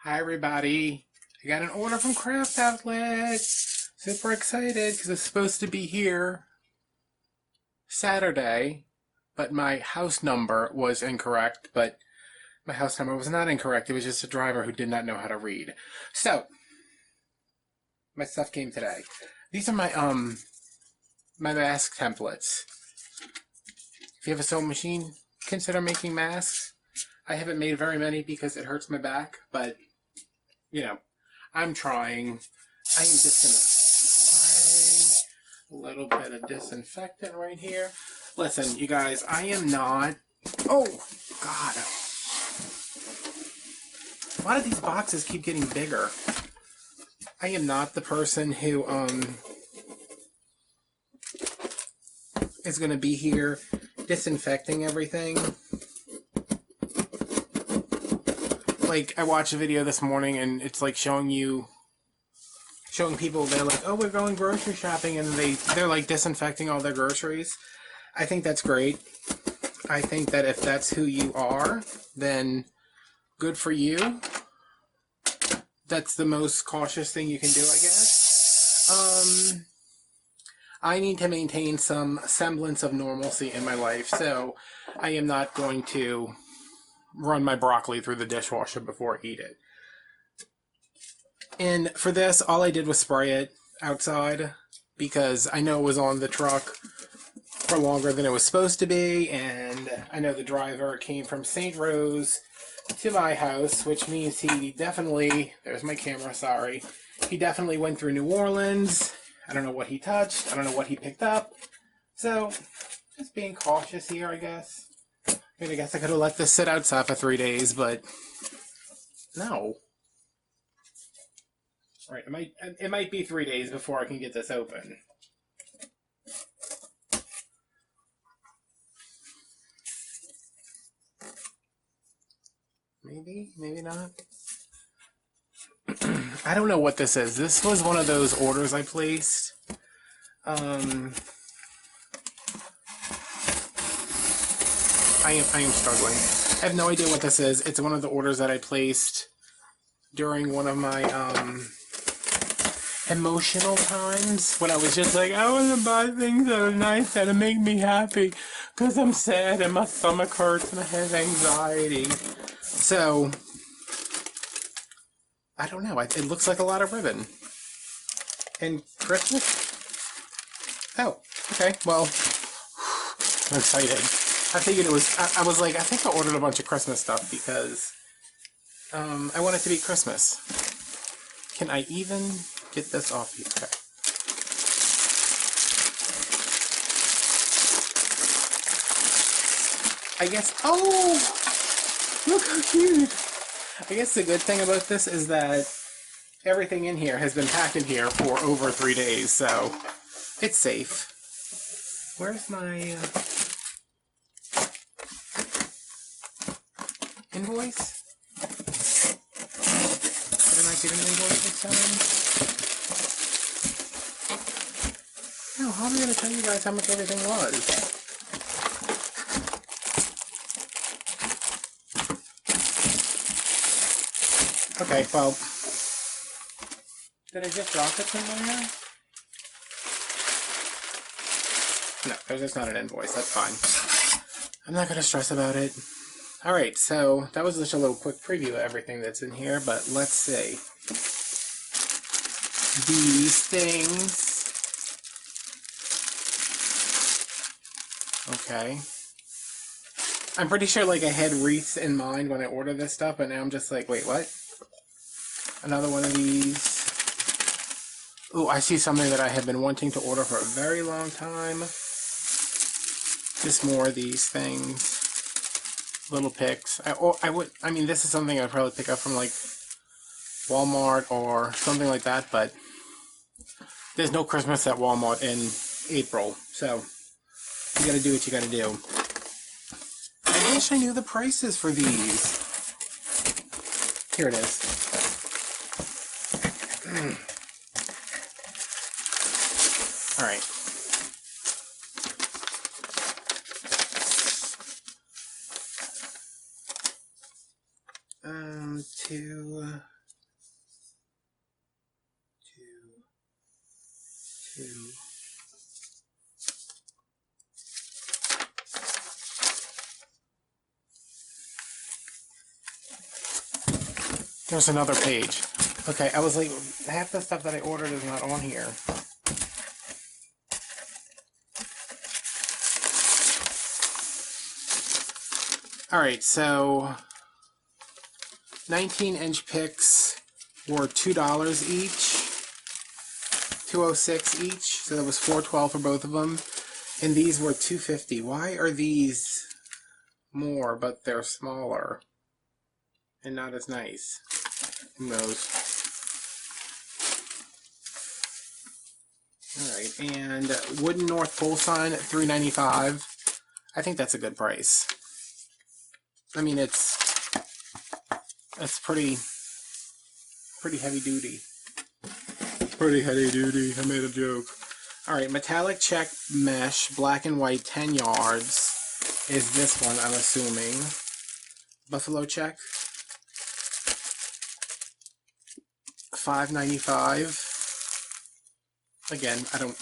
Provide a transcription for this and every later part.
Hi everybody. I got an order from Craft Outlet. Super excited because it's supposed to be here Saturday, but my house number was incorrect, but my house number was not incorrect. It was just a driver who did not know how to read. So, my stuff came today. These are my mask templates. If you have a sewing machine, consider making masks. I haven't made very many because it hurts my back, but you know, I'm trying. I am just gonna spray a little bit of disinfectant right here. Listen, you guys, I am not. Oh, God. Why do these boxes keep getting bigger? I am not the person who is gonna be here disinfecting everything. Like, I watched a video this morning and it's like showing people, they're like, oh, we're going grocery shopping, and they're like disinfecting all their groceries. I think that's great. I think that if that's who you are, then good for you. That's the most cautious thing you can do, I guess. I need to maintain some semblance of normalcy in my life, so I am not going to run my broccoli through the dishwasher before I eat it. And for this, all I did was spray it outside because I know it was on the truck for longer than it was supposed to be, and I know the driver came from St. Rose to my house, which means he definitely, there's my camera, sorry, he definitely went through New Orleans. I don't know what he touched, I don't know what he picked up, so just being cautious here, I guess. I mean, I guess I could have let this sit outside for 3 days, but no. Right, it might be 3 days before I can get this open. Maybe, maybe not. I don't know what this is. This was one of those orders I placed. I am struggling. I have no idea what this is. It's one of the orders that I placed during one of my emotional times when I was just like, I want to buy things that are nice, that'll make me happy, because I'm sad and my stomach hurts and I have anxiety. So, I don't know. It looks like a lot of ribbon. And Christmas? Oh, okay. Well, I'm excited. I figured it was, I was like, I think I ordered a bunch of Christmas stuff because I want it to be Christmas. Can I even get this off here? Okay. I guess, oh, look how cute. I guess the good thing about this is that everything in here has been packed in here for over 3 days, so it's safe. Where's my invoice? Did I not get an invoice this time? No, how am I going to tell you guys how much everything was? Okay, well, did I just drop it somewhere? No, there's just not an invoice. That's fine. I'm not going to stress about it. Alright, so that was just a little quick preview of everything that's in here, but let's see. These things. Okay. I'm pretty sure like I had wreaths in mind when I ordered this stuff, but now I'm just like, wait, what? Another one of these. Ooh, I see something that I have been wanting to order for a very long time. Just more of these things. Little picks. I mean, this is something I'd probably pick up from like Walmart or something like that, but there's no Christmas at Walmart in April, so you gotta do what you gotta do. I wish I knew the prices for these. Here it is. Alright. two. There's another page. Okay, I was like, half the stuff that I ordered is not on here. Alright, so 19-inch picks were $2 each. $2.06 each, so that was $4.12 for both of them. And these were $2.50. Why are these more, but they're smaller and not as nice? Who knows? Alright, and wooden North Pole sign at $3.95. I think that's a good price. I mean, it's pretty heavy duty. Pretty heavy duty. I made a joke. Alright, metallic check mesh, black and white, 10 yards is this one, I'm assuming. Buffalo check. $5.95. Again, I don't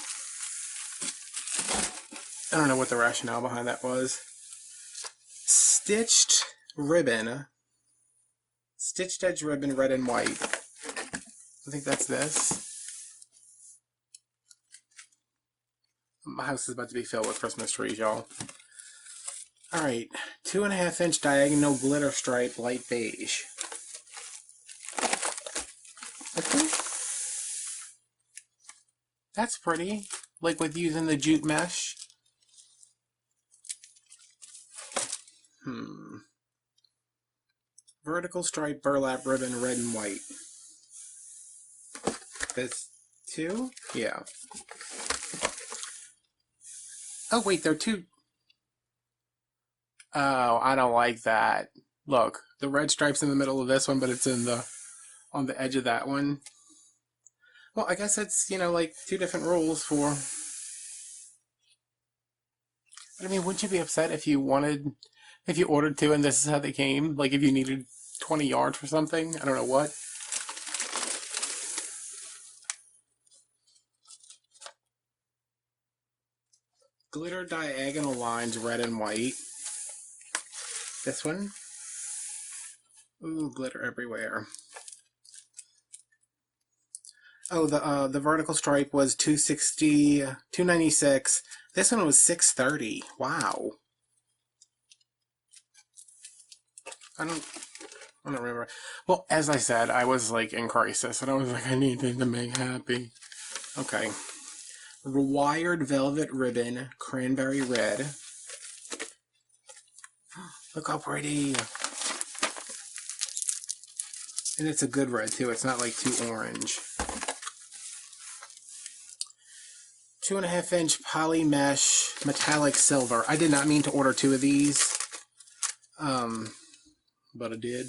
know what the rationale behind that was. Stitched ribbon. Stitched edge ribbon, red and white. I think that's this. My house is about to be filled with Christmas trees, y'all. Alright, 2.5-inch diagonal glitter stripe, light beige. Okay. That's pretty. Like with using the jute mesh. Vertical stripe burlap ribbon, red and white. This two? Yeah. Oh wait, they're two. Oh, I don't like that. Look, the red stripe's in the middle of this one, but it's on the edge of that one. Well, I guess it's, like two different rules for... But I mean, wouldn't you be upset if you ordered two and this is how they came? Like if you needed 20 yards for something? I don't know what. Glitter diagonal lines, red and white. This one. Ooh, glitter everywhere. Oh, the vertical stripe was $2.60, $2.96. This one was $6.30. Wow. I don't remember. Well, as I said, I was like in crisis, and I was like, I need things to make happy. Okay. Wired velvet ribbon, cranberry red. Look how pretty. And it's a good red too. It's not like too orange. 2.5-inch poly mesh metallic silver. I did not mean to order two of these, but I did.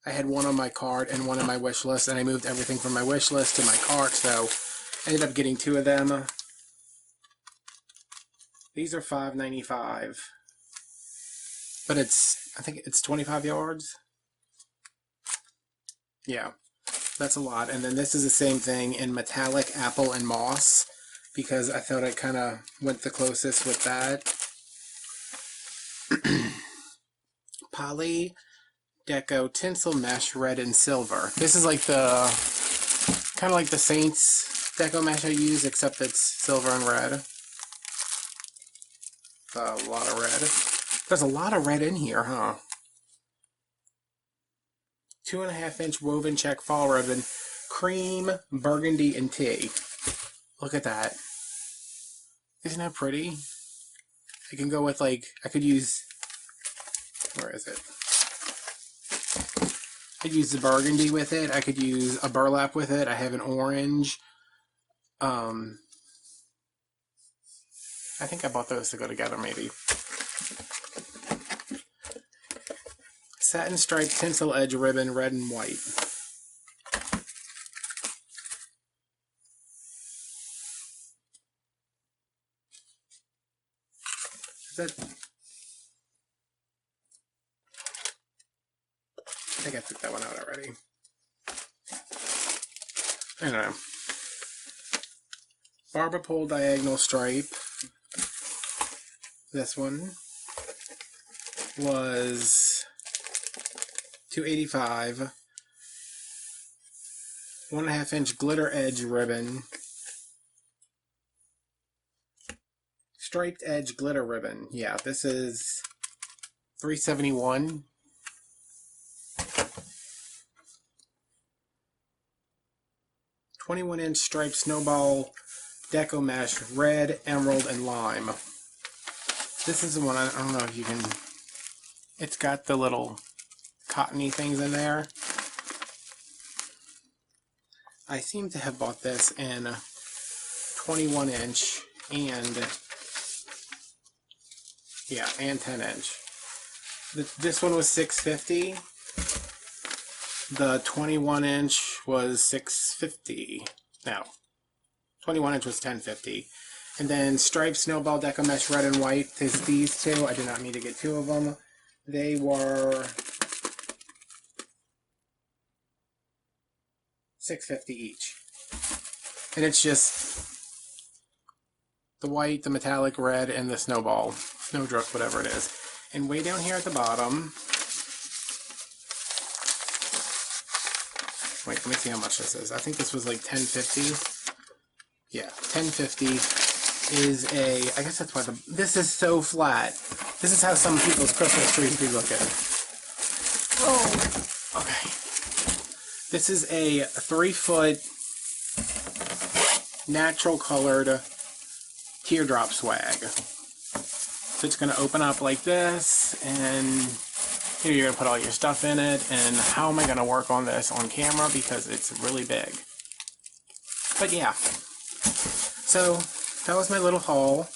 I had one on my cart and one on my wish list, and I moved everything from my wish list to my cart, so I ended up getting two of them. These are $5.95, but I think it's 25 yards. Yeah. That's a lot. And then this is the same thing in metallic apple and moss, because I thought it kind of went the closest with that. Poly Deco Tinsel Mesh red and silver. This is like kind of like the Saints Deco mesh I use, except it's silver and red. A lot of red. There's a lot of red in here, huh? 2.5-inch woven check fall ribbon, cream, burgundy, and tea. Look at that. Isn't that pretty? I can go with I could use, where is it? I could use the burgundy with it. I could use a burlap with it. I have an orange. I think I bought those to go together, maybe. Satin striped tinsel edge ribbon, red and white. Is that... I think I took that one out already. I don't know. Barber pole diagonal stripe. This one was $2.85. 1.5 inch glitter edge ribbon. Striped edge glitter ribbon. Yeah, this is $3.71. 21-inch striped snowball Deco mesh, red, emerald, and lime. This is the one, I don't know if you can, it's got the little cottony things in there. I seem to have bought this in 21-inch and, yeah, and 10-inch. This one was $6.50. The 21-inch was $6.50. No, 21-inch was $10.50. And then striped snowball Deco mesh red and white is these two. I did not mean to get two of them. They were $6.50 each. And it's just the white, the metallic red, and the snowball, snowdrift, whatever it is. And way down here at the bottom, wait, let me see how much this is. I think this was like $10.50. Yeah, $10.50 is a, I guess that's why this is so flat. This is how some people's Christmas trees be looking. Oh, okay. This is a 3-foot natural colored teardrop swag. So it's going to open up like this, and here you're going to put all your stuff in it. And how am I going to work on this on camera because it's really big? But yeah. So that was my little haul.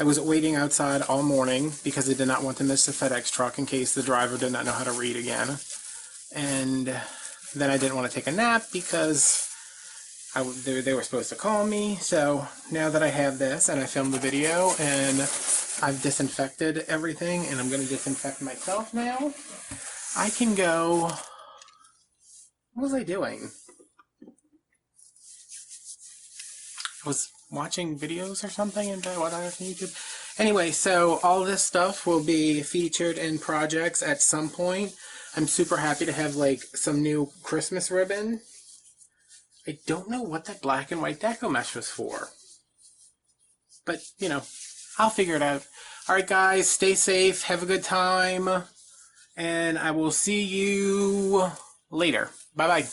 I was waiting outside all morning because I did not want to miss the FedEx truck in case the driver did not know how to read again. And then I didn't want to take a nap because they were supposed to call me. So now that I have this and I filmed the video and I've disinfected everything and I'm going to disinfect myself now, I can go... What was I doing? I was watching videos or something and what on YouTube. Anyway, so all this stuff will be featured in projects at some point. I'm super happy to have like some new Christmas ribbon. I don't know what that black and white Deco mesh was for. But, you know, I'll figure it out. Alright guys, stay safe, have a good time, and I will see you later. Bye-bye.